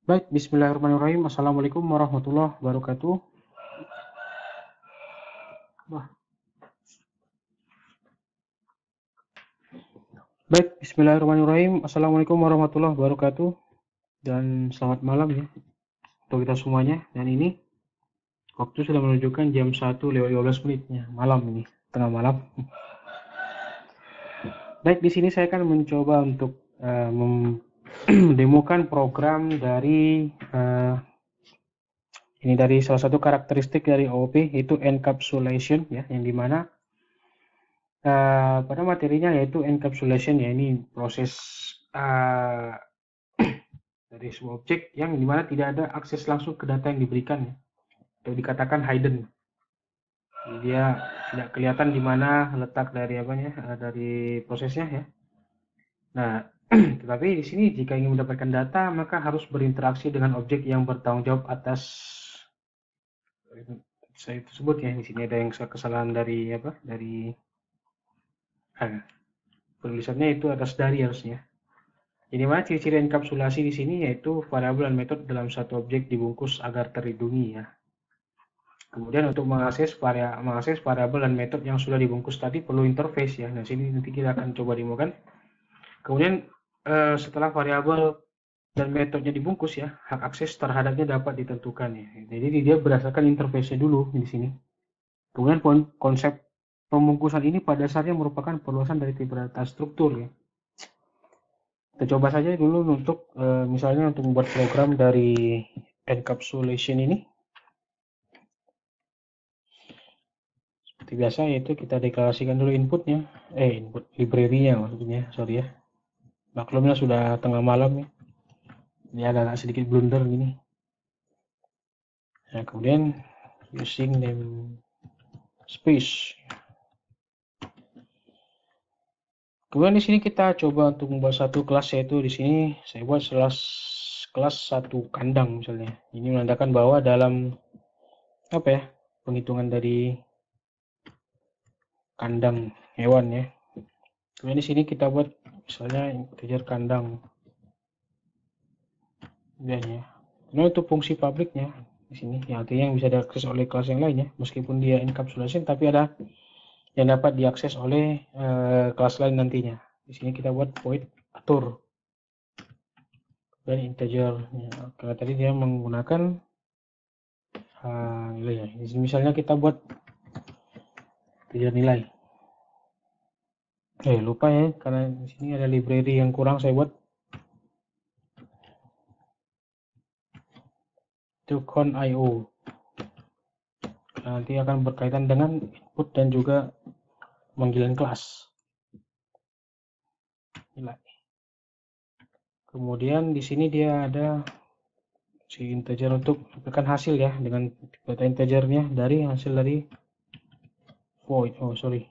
Baik, bismillahirrahmanirrahim. Assalamualaikum warahmatullahi wabarakatuh. Wah, baik, bismillahirrahmanirrahim. Assalamualaikum warahmatullahi wabarakatuh. Dan selamat malam ya untuk kita semuanya. Dan ini waktu sudah menunjukkan jam 1:15 malam ini, tengah malam. Baik, di sini saya akan mencoba untuk mendemokan program dari ini dari salah satu karakteristik dari OOP yaitu encapsulation ya, yang dimana pada materinya yaitu encapsulation ya, ini proses uh, dari sebuah objek yang dimana tidak ada akses langsung ke data yang diberikan ya, atau dikatakan hidden. Jadi dia tidak kelihatan di mana letak dari apanya, dari prosesnya ya. Nah, tetapi di sini jika ingin mendapatkan data maka harus berinteraksi dengan objek yang bertanggung jawab atas saya tersebut ya. Di sini ada yang kesalahan dari apa? Dari penulisannya itu atas dari harusnya. Jadi mana ciri-ciri enkapsulasi di sini yaitu variabel dan metode dalam satu objek dibungkus agar terlindungi ya. Kemudian untuk mengakses variabel dan metode yang sudah dibungkus tadi perlu interface ya. Nah, sini nanti kita akan coba demokan. Kemudian setelah variabel dan metodenya dibungkus ya, hak akses terhadapnya dapat ditentukan ya. Jadi dia berdasarkan interface-nya dulu di sini. Kemudian konsep pembungkusan ini pada dasarnya merupakan perluasan dari tipe data struktur ya. Kita coba saja dulu untuk misalnya untuk membuat program dari encapsulation ini. Seperti biasa yaitu kita deklarasikan dulu inputnya, input library-nya maksudnya, sorry ya. Maklumnya sudah tengah malam ya. Ini agak sedikit blunder gini. Nah, kemudian using namespace. Kemudian di sini kita coba untuk membuat satu kelas, yaitu di sini saya buat kelas satu kandang misalnya. Ini menandakan bahwa dalam apa ya, penghitungan dari kandang hewan ya. Kemudian di sini kita buat misalnya integer kandang. Dan ya. Nah, untuk fungsi publiknya di sini yang artinya yang bisa diakses oleh kelas yang lainnya, meskipun dia encapsulation tapi ada yang dapat diakses oleh kelas lain nantinya. Di sini kita buat void atur dan integer ya, karena tadi dia menggunakan nilai ya. Di sini misalnya kita buat integer nilai. Lupa ya, karena di sini ada library yang kurang saya buat. Itu con.io. Nanti akan berkaitan dengan input dan juga panggilan kelas. Nilai. Kemudian di sini dia ada si integer untuk memberikan hasil ya, dengan data integernya dari hasil dari void. Oh, sorry.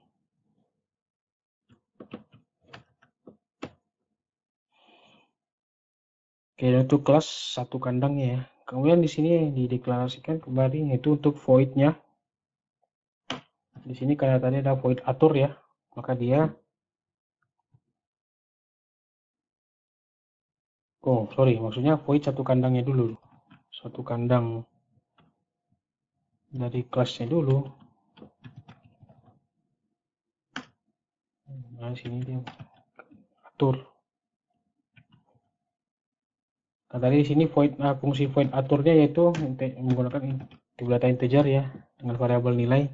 Oke, untuk kelas satu kandangnya ya. Kemudian di sini dideklarasikan kembali yaitu untuk void-nya. Di sini karena tadi ada void atur ya, maka dia sorry, maksudnya void satu kandangnya dulu. Satu kandang dari kelasnya dulu. Nah, sini dia atur. Nah, tadi di sini fungsi void aturnya yaitu menggunakan data integer ya dengan variabel nilai.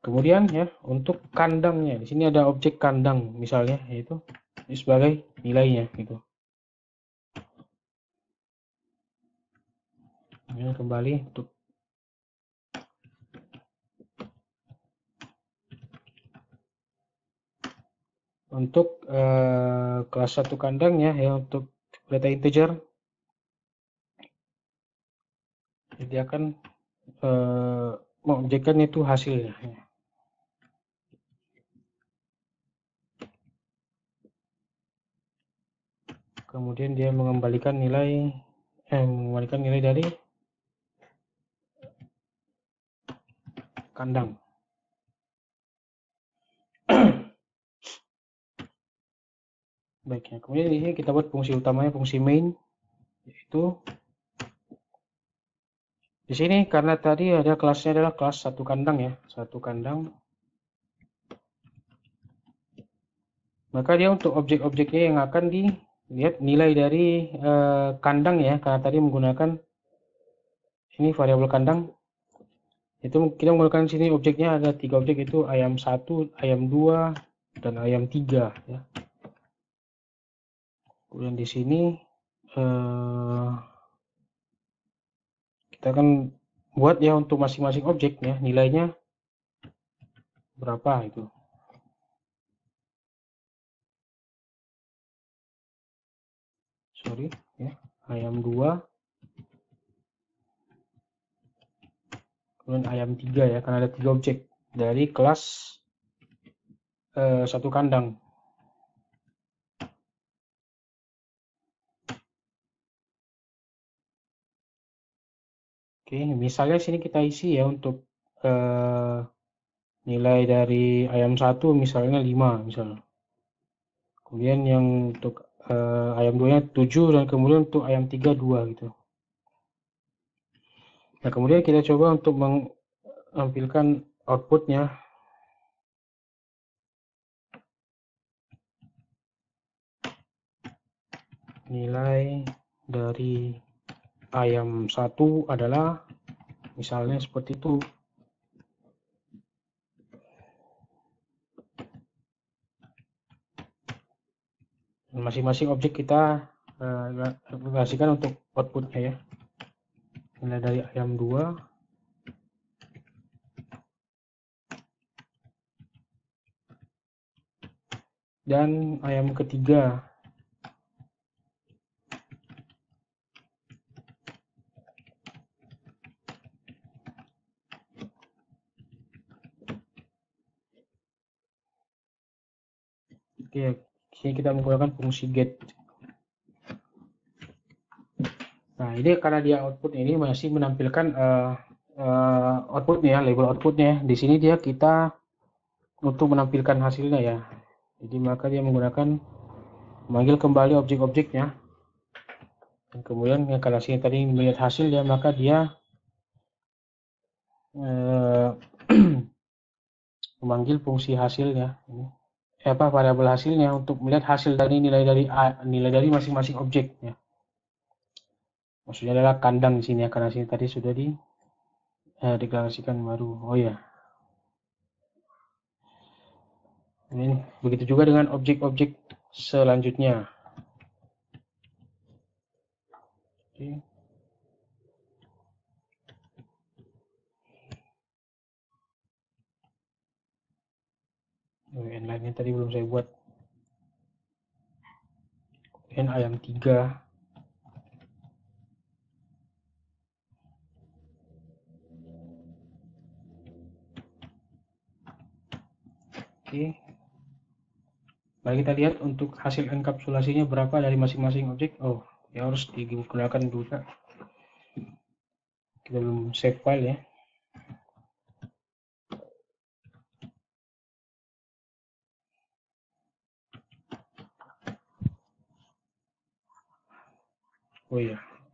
Kemudian ya untuk kandangnya di sini ada objek kandang misalnya yaitu sebagai nilainya gitu. Ini kembali untuk kelas satu kandangnya ya untuk data integer. Jadi akan mengobjekkan itu hasilnya. Ya. Kemudian dia mengembalikan nilai dari kandang. Baik ya. Kemudian di sini kita buat fungsi utamanya, fungsi main, yaitu di sini karena tadi ada kelasnya adalah kelas satu kandang ya, satu kandang. Maka dia untuk objek-objeknya yang akan dilihat nilai dari kandang ya, karena tadi menggunakan ini variabel kandang. Itu kita menggunakan sini objeknya ada 3 objek, itu ayam 1, ayam 2, dan ayam 3 ya. Kemudian di sini kita akan buat ya untuk masing-masing objek ya, nilainya berapa itu. Sorry ya, ayam 2, kemudian ayam 3 ya, karena ada 3 objek dari kelas satu kandang. Oke, misalnya sini kita isi ya untuk nilai dari ayam 1 misalnya 5 misalnya. Kemudian yang untuk ayam 2 nya 7, dan kemudian untuk ayam 3 2 gitu. Nah, kemudian kita coba untuk menampilkan outputnya. Nilai dari ayam 1 adalah misalnya seperti itu. Masing-masing objek kita aplikasikan untuk outputnya ya. Nilai dari ayam 2 dan ayam ketiga. Oke, sini kita menggunakan fungsi get. Nah, ini karena dia output ini masih menampilkan outputnya, label outputnya. Di sini dia kita untuk menampilkan hasilnya ya. Jadi maka dia menggunakan memanggil kembali objek-objeknya. Dan kemudian karena sini tadi melihat hasilnya, maka dia memanggil fungsi hasilnya. Apa variabel hasilnya untuk melihat hasil dari nilai dari masing-masing objek ya. Maksudnya adalah kandang di sini ya, karena sini tadi sudah deklarasikan baru. Oh ya. Ini begitu juga dengan objek-objek selanjutnya. Oke. Yang lainnya tadi belum saya buat. Kemudian ayam 3. Oke. Mari kita lihat untuk hasil enkapsulasinya berapa dari masing-masing objek. Oh, ya harus digunakan juga. Kita belum save file ya.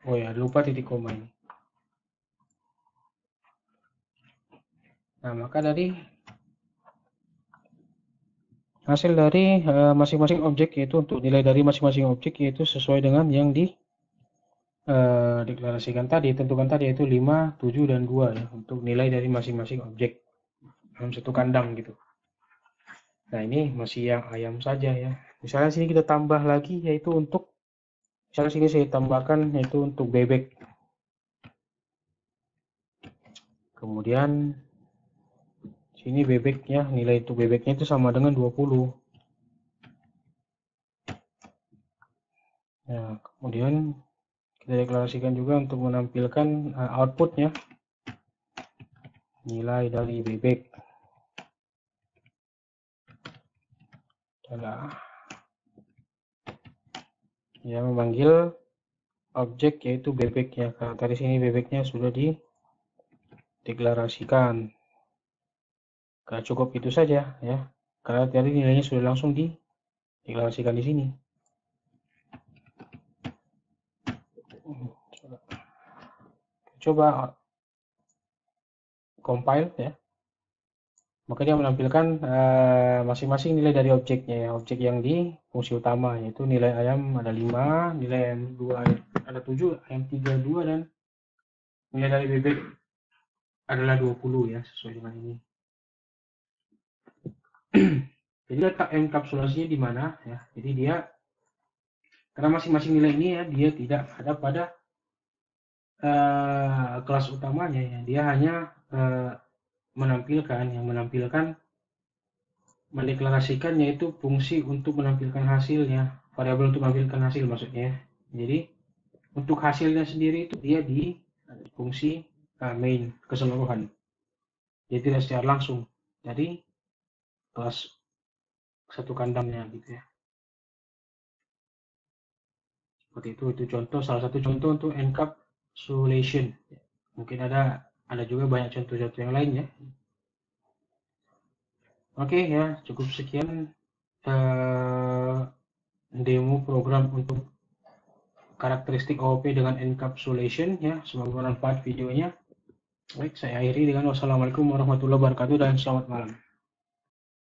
Oh ya, lupa titik koma ini. Nah, maka dari hasil dari masing-masing objek, yaitu untuk nilai dari masing-masing objek, yaitu sesuai dengan yang deklarasikan tadi, tentukan tadi, yaitu 5, 7, dan 2 ya, untuk nilai dari masing-masing objek dalam satu kandang gitu. Nah, ini masih yang ayam saja ya. Misalnya sini kita tambah lagi, yaitu untuk misalnya sini saya tambahkan yaitu untuk bebek. Kemudian sini bebeknya, nilai untuk bebeknya itu sama dengan 20. Nah, kemudian kita deklarasikan juga untuk menampilkan outputnya, nilai dari bebek adalah ya memanggil objek yaitu bebeknya. Karena tadi sini bebeknya sudah dideklarasikan. Cukup itu saja ya, karena tadi nilainya sudah langsung dideklarasikan di sini. Coba compile ya. Maka dia menampilkan masing-masing nilai dari objeknya ya. Objek yang di fungsi utama yaitu nilai ayam ada 5, nilai ayam 2 ada 7, ayam 3 2, dan nilai dari bebek adalah 20 ya, sesuai dengan ini. Jadi letak enkapsulasinya di mana ya. Jadi dia karena masing-masing nilai ini ya dia tidak ada pada kelas utamanya ya. Dia hanya menampilkan mendeklarasikan yaitu fungsi untuk menampilkan hasilnya, variabel untuk menampilkan hasil maksudnya. Jadi untuk hasilnya sendiri itu dia di fungsi main keseluruhan. Jadi tidak secara langsung. Jadi kelas satu kandangnya gitu ya. Seperti itu contoh, salah satu contoh untuk encapsulation. Mungkin ada juga banyak contoh-contoh yang lain ya. Oke ya, cukup sekian demo program untuk karakteristik OOP dengan encapsulation ya. Semoga bermanfaat videonya. Baik, saya akhiri dengan wassalamualaikum warahmatullahi wabarakatuh dan selamat malam.